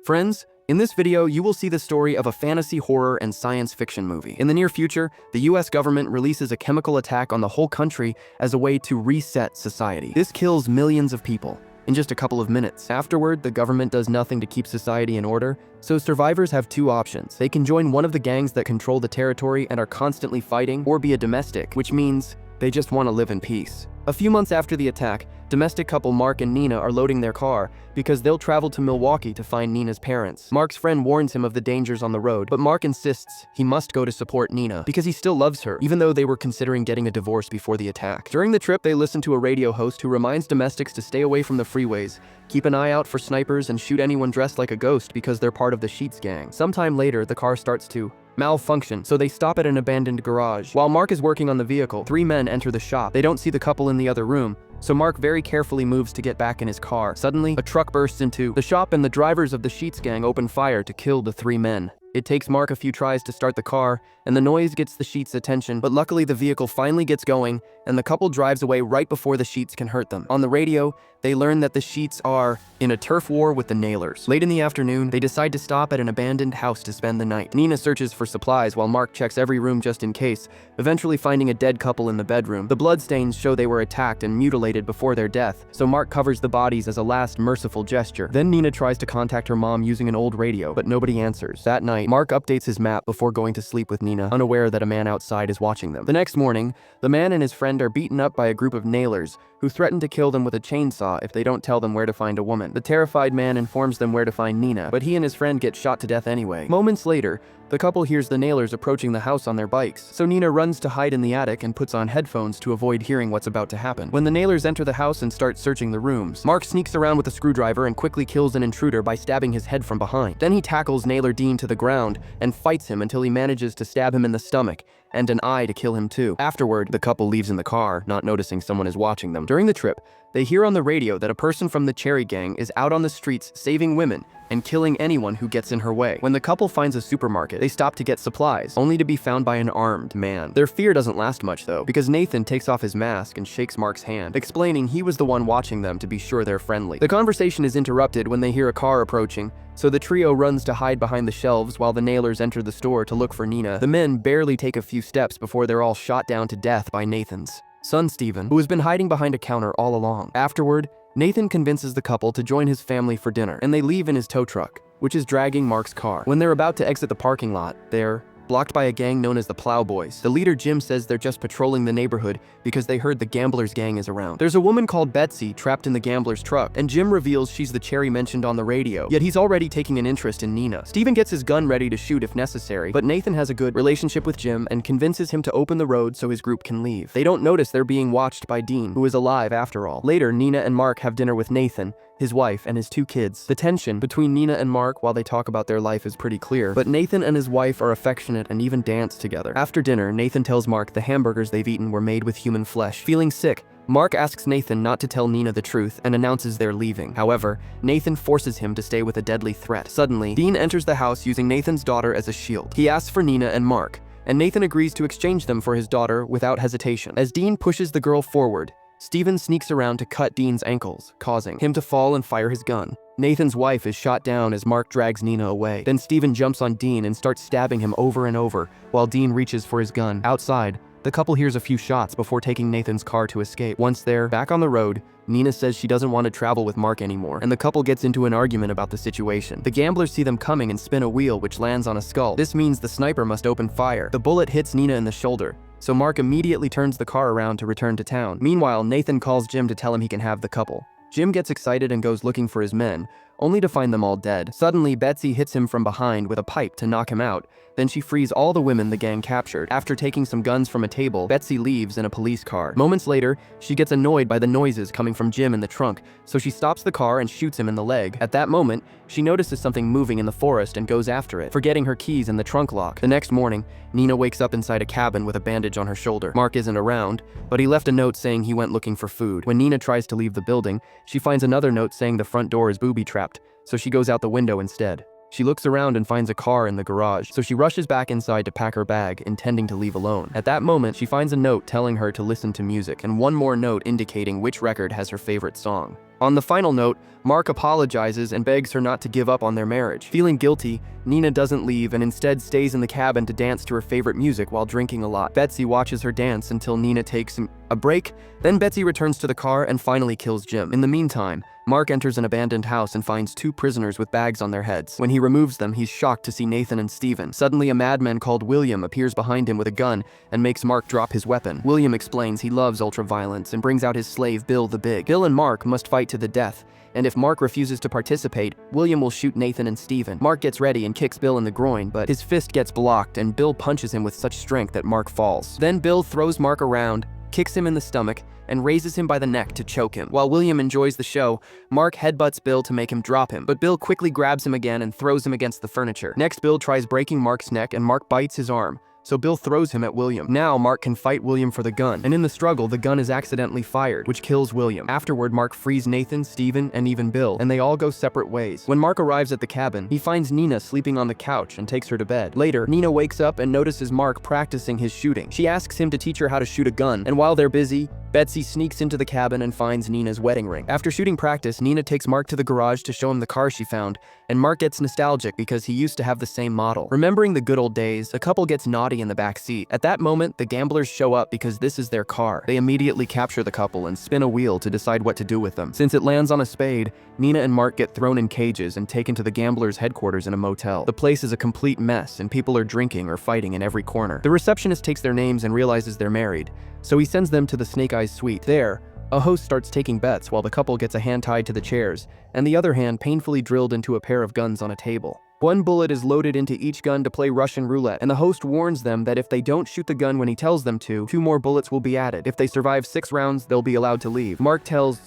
Friends, in this video, you will see the story of a fantasy, horror, and science fiction movie. In the near future, the US government releases a chemical attack on the whole country as a way to reset society. This kills millions of people in just a couple of minutes. Afterward, the government does nothing to keep society in order, so survivors have two options. They can join one of the gangs that control the territory and are constantly fighting, or be a domestic, which means they just want to live in peace. A few months after the attack, domestic couple Mark and Nina are loading their car because they'll travel to Milwaukee to find Nina's parents. Mark's friend warns him of the dangers on the road, but Mark insists he must go to support Nina because he still loves her, even though they were considering getting a divorce before the attack. During the trip, they listen to a radio host who reminds domestics to stay away from the freeways, keep an eye out for snipers, and shoot anyone dressed like a ghost because they're part of the Sheets gang. Sometime later, the car starts to malfunction, so they stop at an abandoned garage. While Mark is working on the vehicle, three men enter the shop. They don't see the couple in the other room, so Mark very carefully moves to get back in his car. Suddenly, a truck bursts into the shop and the drivers of the Sheets gang open fire to kill the three men. It takes Mark a few tries to start the car, and the noise gets the Sheets' attention, but luckily the vehicle finally gets going, and the couple drives away right before the Sheets can hurt them. On the radio, they learn that the Sheets are in a turf war with the Nailers. Late in the afternoon, they decide to stop at an abandoned house to spend the night. Nina searches for supplies while Mark checks every room just in case, eventually finding a dead couple in the bedroom. The bloodstains show they were attacked and mutilated before their death, so Mark covers the bodies as a last merciful gesture. Then Nina tries to contact her mom using an old radio, but nobody answers. That night, Mark updates his map before going to sleep with Nina, unaware that a man outside is watching them. The next morning, the man and his friend are beaten up by a group of Nailers who threaten to kill them with a chainsaw if they don't tell them where to find a woman. The terrified man informs them where to find Nina, but he and his friend get shot to death anyway. Moments later, the couple hears the Nailers approaching the house on their bikes, so Nina runs to hide in the attic and puts on headphones to avoid hearing what's about to happen. When the Nailers enter the house and start searching the rooms, Mark sneaks around with a screwdriver and quickly kills an intruder by stabbing his head from behind. Then he tackles Nailer Dean to the ground and fights him until he manages to stab him in the stomach and an eye to kill him too. Afterward, the couple leaves in the car, not noticing someone is watching them. During the trip, they hear on the radio that a person from the Cherry Gang is out on the streets saving women and killing anyone who gets in her way. When the couple finds a supermarket, they stop to get supplies, only to be found by an armed man. Their fear doesn't last much though, because Nathan takes off his mask and shakes Mark's hand, explaining he was the one watching them to be sure they're friendly. The conversation is interrupted when they hear a car approaching, so the trio runs to hide behind the shelves while the Nailers enter the store to look for Nina. The men barely take a few steps before they're all shot down to death by Nathan's son Stephen, who has been hiding behind a counter all along. Afterward, Nathan convinces the couple to join his family for dinner, and they leave in his tow truck, which is dragging Mark's car. When they're about to exit the parking lot, they're blocked by a gang known as the Plowboys. The leader, Jim, says they're just patrolling the neighborhood because they heard the Gamblers gang is around. There's a woman called Betsy trapped in the Gamblers truck, and Jim reveals she's the Cherry mentioned on the radio, yet he's already taking an interest in Nina. Stephen gets his gun ready to shoot if necessary, but Nathan has a good relationship with Jim and convinces him to open the road so his group can leave. They don't notice they're being watched by Dean, who is alive after all. Later, Nina and Mark have dinner with Nathan, his wife, and his two kids. The tension between Nina and Mark while they talk about their life is pretty clear, but Nathan and his wife are affectionate and even dance together. After dinner, Nathan tells Mark the hamburgers they've eaten were made with human flesh. Feeling sick, Mark asks Nathan not to tell Nina the truth and announces they're leaving. However, Nathan forces him to stay with a deadly threat. Suddenly, Dean enters the house using Nathan's daughter as a shield. He asks for Nina and Mark, and Nathan agrees to exchange them for his daughter without hesitation. As Dean pushes the girl forward, Stephen sneaks around to cut Dean's ankles, causing him to fall and fire his gun. Nathan's wife is shot down as Mark drags Nina away. Then Stephen jumps on Dean and starts stabbing him over and over while Dean reaches for his gun. Outside, the couple hears a few shots before taking Nathan's car to escape. Once they're back on the road, Nina says she doesn't want to travel with Mark anymore, and the couple gets into an argument about the situation. The Gamblers see them coming and spin a wheel which lands on a skull. This means the sniper must open fire. The bullet hits Nina in the shoulder, so Mark immediately turns the car around to return to town. Meanwhile, Nathan calls Jim to tell him he can have the couple. Jim gets excited and goes looking for his men, only to find them all dead. Suddenly, Betsy hits him from behind with a pipe to knock him out. Then she frees all the women the gang captured. After taking some guns from a table, Betsy leaves in a police car. Moments later, she gets annoyed by the noises coming from Jim in the trunk, so she stops the car and shoots him in the leg. At that moment, she notices something moving in the forest and goes after it, forgetting her keys in the trunk lock. The next morning, Nina wakes up inside a cabin with a bandage on her shoulder. Mark isn't around, but he left a note saying he went looking for food. When Nina tries to leave the building, she finds another note saying the front door is booby-trapped, so she goes out the window instead. She looks around and finds a car in the garage, so she rushes back inside to pack her bag, intending to leave alone. At that moment, she finds a note telling her to listen to music, and one more note indicating which record has her favorite song. On the final note, Mark apologizes and begs her not to give up on their marriage. Feeling guilty, Nina doesn't leave and instead stays in the cabin to dance to her favorite music while drinking a lot. Betsy watches her dance until Nina takes a break, then Betsy returns to the car and finally kills Jim. In the meantime, Mark enters an abandoned house and finds 2 prisoners with bags on their heads. When he removes them, he's shocked to see Nathan and Steven. Suddenly, a madman called William appears behind him with a gun and makes Mark drop his weapon. William explains he loves ultra-violence and brings out his slave Bill the Big. Bill and Mark must fight to the death, and if Mark refuses to participate, William will shoot Nathan and Steven. Mark gets ready and kicks Bill in the groin, but his fist gets blocked and Bill punches him with such strength that Mark falls. Then Bill throws Mark around, kicks him in the stomach, and raises him by the neck to choke him. While William enjoys the show, Mark headbutts Bill to make him drop him, but Bill quickly grabs him again and throws him against the furniture. Next, Bill tries breaking Mark's neck and Mark bites his arm, so Bill throws him at William. Now Mark can fight William for the gun, and in the struggle, the gun is accidentally fired, which kills William. Afterward, Mark frees Nathan, Steven, and even Bill, and they all go separate ways. When Mark arrives at the cabin, he finds Nina sleeping on the couch and takes her to bed. Later, Nina wakes up and notices Mark practicing his shooting. She asks him to teach her how to shoot a gun, and while they're busy, Betsy sneaks into the cabin and finds Nina's wedding ring. After shooting practice, Nina takes Mark to the garage to show him the car she found, and Mark gets nostalgic because he used to have the same model. Remembering the good old days, a couple gets naughty in the back seat. At that moment, the gamblers show up because this is their car. They immediately capture the couple and spin a wheel to decide what to do with them. Since it lands on a spade, Nina and Mark get thrown in cages and taken to the gamblers' headquarters in a motel. The place is a complete mess, and people are drinking or fighting in every corner. The receptionist takes their names and realizes they're married, so he sends them to the Snake Eyes suite. There, a host starts taking bets while the couple gets a hand tied to the chairs, and the other hand painfully drilled into a pair of guns on a table. One bullet is loaded into each gun to play Russian roulette, and the host warns them that if they don't shoot the gun when he tells them to, 2 more bullets will be added. If they survive 6 rounds, they'll be allowed to leave. Mark tells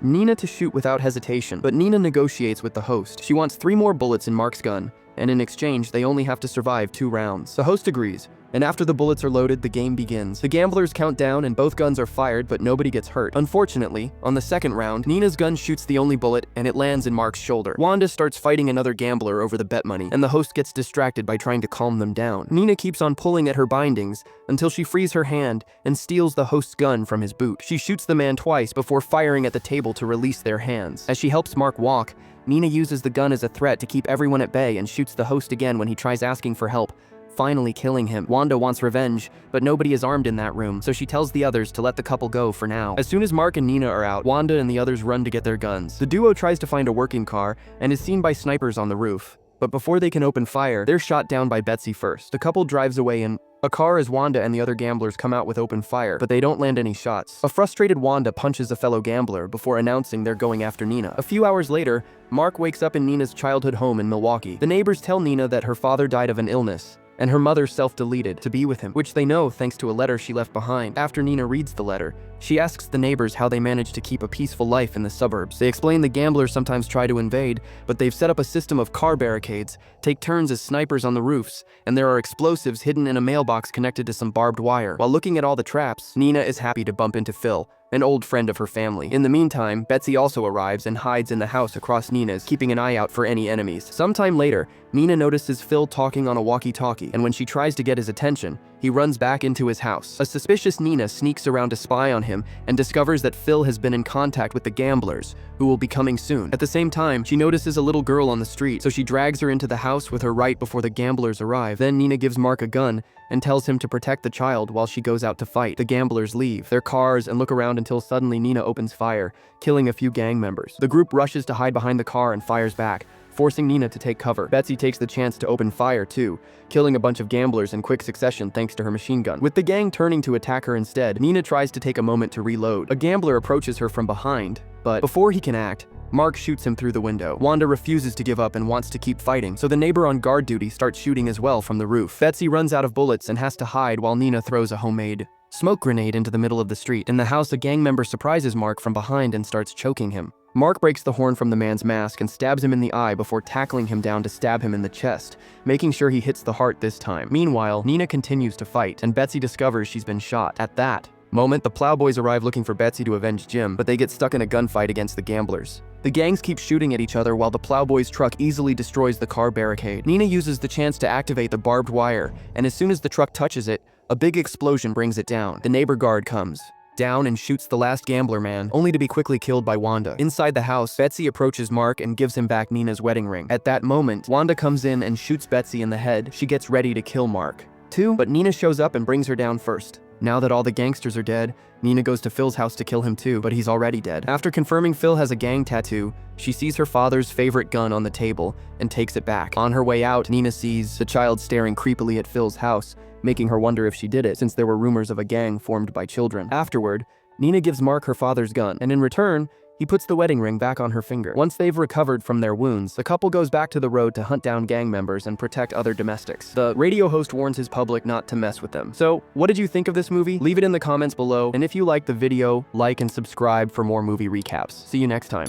Nina to shoot without hesitation, but Nina negotiates with the host. She wants 3 more bullets in Mark's gun, and in exchange, they only have to survive 2 rounds. The host agrees, and after the bullets are loaded, the game begins. The gamblers count down and both guns are fired, but nobody gets hurt. Unfortunately, on the second round, Nina's gun shoots the only bullet and it lands in Mark's shoulder. Wanda starts fighting another gambler over the bet money, and the host gets distracted by trying to calm them down. Nina keeps on pulling at her bindings until she frees her hand and steals the host's gun from his boot. She shoots the man twice before firing at the table to release their hands. As she helps Mark walk, Nina uses the gun as a threat to keep everyone at bay and shoots the host again when he tries asking for help, finally killing him. Wanda wants revenge, but nobody is armed in that room, so she tells the others to let the couple go for now. As soon as Mark and Nina are out, Wanda and the others run to get their guns. The duo tries to find a working car and is seen by snipers on the roof, but before they can open fire, they're shot down by Betsy first. The couple drives away in a car as Wanda and the other gamblers come out with open fire, but they don't land any shots. A frustrated Wanda punches a fellow gambler before announcing they're going after Nina. A few hours later, Mark wakes up in Nina's childhood home in Milwaukee. The neighbors tell Nina that her father died of an illness, and her mother self-deleted to be with him, which they know thanks to a letter she left behind. After Nina reads the letter, she asks the neighbors how they managed to keep a peaceful life in the suburbs. They explain the gamblers sometimes try to invade, but they've set up a system of car barricades, take turns as snipers on the roofs, and there are explosives hidden in a mailbox connected to some barbed wire. While looking at all the traps, Nina is happy to bump into Phil, an old friend of her family. In the meantime, Betsy also arrives and hides in the house across Nina's, keeping an eye out for any enemies. Sometime later, Nina notices Phil talking on a walkie-talkie, and when she tries to get his attention, he runs back into his house. A suspicious Nina sneaks around to spy on him and discovers that Phil has been in contact with the gamblers, who will be coming soon. At the same time, she notices a little girl on the street, so she drags her into the house with her right before the gamblers arrive. Then Nina gives Mark a gun and tells him to protect the child while she goes out to fight. The gamblers leave their cars and look around until suddenly Nina opens fire, killing a few gang members. The group rushes to hide behind the car and fires back, forcing Nina to take cover. Betsy takes the chance to open fire too, killing a bunch of gamblers in quick succession thanks to her machine gun. With the gang turning to attack her instead, Nina tries to take a moment to reload. A gambler approaches her from behind, but before he can act, Mark shoots him through the window. Wanda refuses to give up and wants to keep fighting, so the neighbor on guard duty starts shooting as well from the roof. Betsy runs out of bullets and has to hide while Nina throws a homemade smoke grenade into the middle of the street. In the house, a gang member surprises Mark from behind and starts choking him. Mark breaks the horn from the man's mask and stabs him in the eye before tackling him down to stab him in the chest, making sure he hits the heart this time. Meanwhile, Nina continues to fight, and Betsy discovers she's been shot. At that, moment, the Plowboys arrive looking for Betsy to avenge Jim, but they get stuck in a gunfight against the gamblers. The gangs keep shooting at each other while the Plowboys' truck easily destroys the car barricade. Nina uses the chance to activate the barbed wire, and as soon as the truck touches it, a big explosion brings it down. The neighbor guard comes down and shoots the last gambler man, only to be quickly killed by Wanda. Inside the house, Betsy approaches Mark and gives him back Nina's wedding ring. At that moment, Wanda comes in and shoots Betsy in the head. She gets ready to kill Mark too, but Nina shows up and brings her down first. Now that all the gangsters are dead, Nina goes to Phil's house to kill him too, but he's already dead. After confirming Phil has a gang tattoo, she sees her father's favorite gun on the table and takes it back. On her way out, Nina sees the child staring creepily at Phil's house, making her wonder if she did it, since there were rumors of a gang formed by children. Afterward, Nina gives Mark her father's gun, and in return, he puts the wedding ring back on her finger. Once they've recovered from their wounds, the couple goes back to the road to hunt down gang members and protect other domestics. The radio host warns his public not to mess with them. So, what did you think of this movie? Leave it in the comments below, and if you liked the video, like and subscribe for more movie recaps. See you next time.